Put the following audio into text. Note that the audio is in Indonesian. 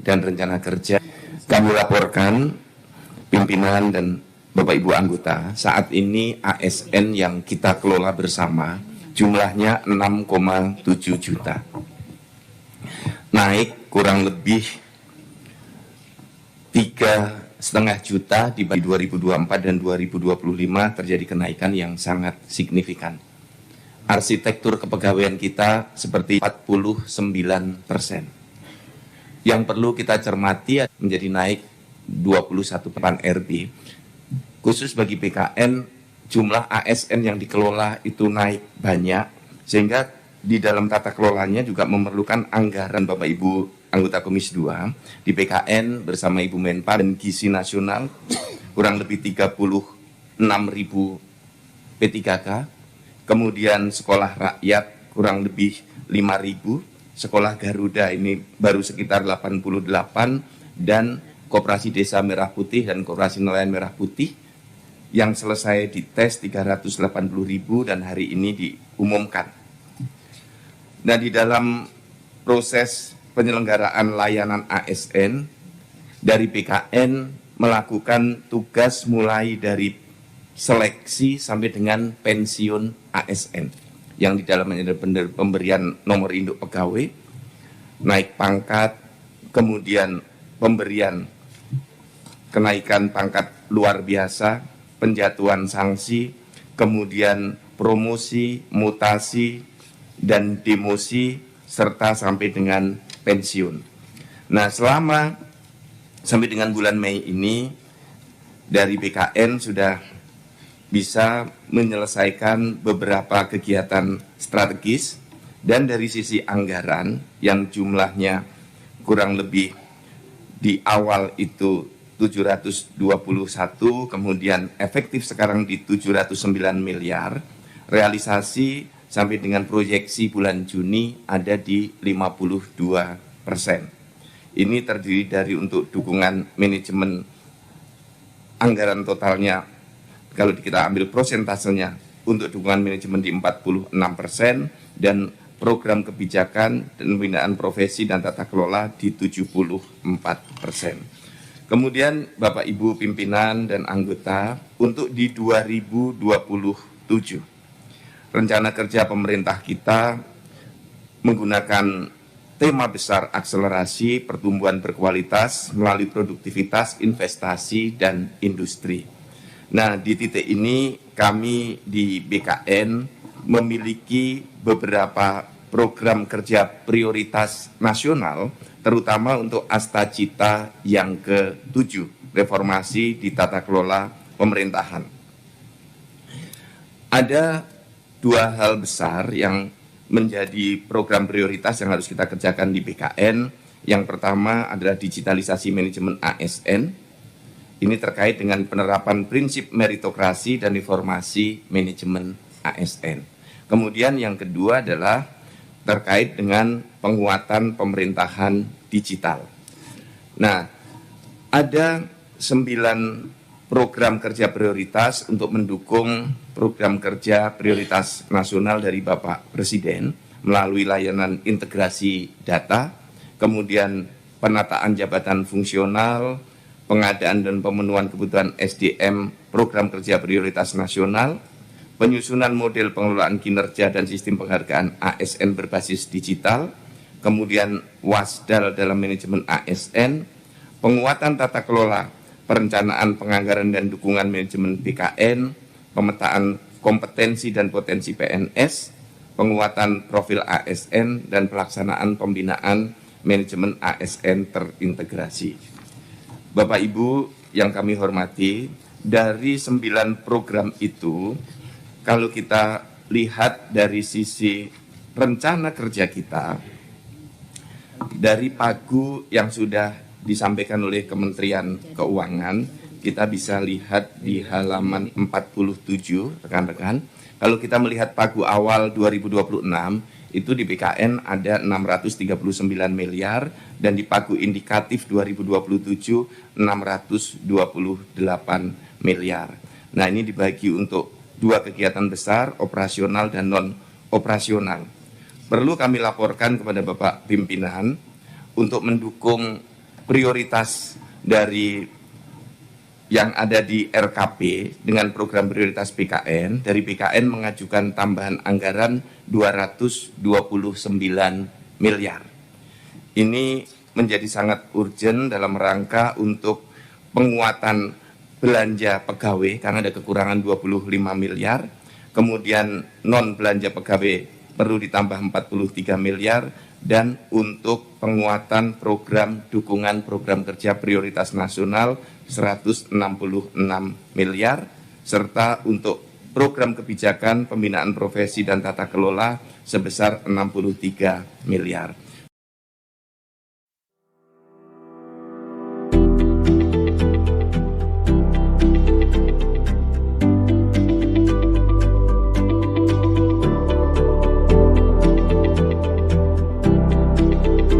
dan rencana kerja. Kami laporkan pimpinan dan Bapak Ibu anggota, saat ini ASN yang kita kelola bersama jumlahnya 6,7 juta. Naik kurang lebih 3,5 juta di 2024 dan 2025 terjadi kenaikan yang sangat signifikan. Arsitektur kepegawaian kita seperti 49%. Yang perlu kita cermati menjadi naik 21% RB. Khusus bagi PKN, jumlah ASN yang dikelola itu naik banyak, sehingga di dalam tata kelolanya juga memerlukan anggaran Bapak Ibu anggota Komisi 2 di PKN bersama Ibu Menpa dan Gizi Nasional kurang lebih 36.000 P3K, kemudian sekolah rakyat kurang lebih 5.000, sekolah Garuda ini baru sekitar 88, dan Koperasi Desa Merah Putih dan Koperasi Nelayan Merah Putih yang selesai dites 380.000 dan hari ini diumumkan. Nah, di dalam proses penyelenggaraan layanan ASN dari PKN melakukan tugas mulai dari seleksi sampai dengan pensiun ASN yang di dalamnya ada pemberian nomor induk pegawai, naik pangkat, kemudian pemberian kenaikan pangkat luar biasa, penjatuhan sanksi, kemudian promosi, mutasi, dan demosi, serta sampai dengan pensiun. Nah, selama sampai dengan bulan Mei ini, dari BKN sudah bisa menyelesaikan beberapa kegiatan strategis, dan dari sisi anggaran yang jumlahnya kurang lebih di awal itu 721, kemudian efektif sekarang di 709 miliar, realisasi sampai dengan proyeksi bulan Juni ada di 52%. Ini terdiri dari untuk dukungan manajemen anggaran totalnya, kalau kita ambil prosentasenya untuk dukungan manajemen di 46%, dan program kebijakan dan pembinaan profesi dan tata kelola di 74%. Kemudian Bapak Ibu pimpinan dan anggota, untuk di 2027 rencana kerja pemerintah kita menggunakan tema besar akselerasi pertumbuhan berkualitas melalui produktivitas, investasi, dan industri. Nah, di titik ini kami di BKN memiliki beberapa program kerja prioritas nasional, terutama untuk Asta Cita yang ke-7, reformasi di tata kelola pemerintahan. Ada dua hal besar yang menjadi program prioritas yang harus kita kerjakan di BKN. Yang pertama adalah digitalisasi manajemen ASN. Ini terkait dengan penerapan prinsip meritokrasi dan reformasi manajemen ASN. Kemudian yang kedua adalah terkait dengan penguatan pemerintahan digital. Nah, ada 9 program kerja prioritas untuk mendukung program kerja prioritas nasional dari Bapak Presiden melalui layanan integrasi data, kemudian penataan jabatan fungsional, pengadaan dan pemenuhan kebutuhan SDM program kerja prioritas nasional, penyusunan model pengelolaan kinerja dan sistem penghargaan ASN berbasis digital, kemudian wasdal dalam manajemen ASN, penguatan tata kelola, perencanaan penganggaran dan dukungan manajemen BKN, pemetaan kompetensi dan potensi PNS, penguatan profil ASN, dan pelaksanaan pembinaan manajemen ASN terintegrasi. Bapak Ibu yang kami hormati, dari 9 program itu, kalau kita lihat dari sisi rencana kerja kita, dari pagu yang sudah disampaikan oleh Kementerian Keuangan, kita bisa lihat di halaman 47, rekan-rekan. Kalau kita melihat pagu awal 2026, itu di BKN ada 639 miliar, dan di pagu indikatif 2027, 628 miliar. Nah, ini dibagi untuk 2 kegiatan besar, operasional dan non-operasional. Perlu kami laporkan kepada Bapak Pimpinan untuk mendukung prioritas dari yang ada di RKP dengan program prioritas BKN, dari BKN mengajukan tambahan anggaran 229 miliar. Ini menjadi sangat urgent dalam rangka untuk penguatan belanja pegawai karena ada kekurangan 25 miliar, kemudian non belanja pegawai perlu ditambah 43 miliar, dan untuk penguatan program dukungan program kerja prioritas nasional 166 miliar, serta untuk program kebijakan pembinaan profesi dan tata kelola sebesar 63 miliar.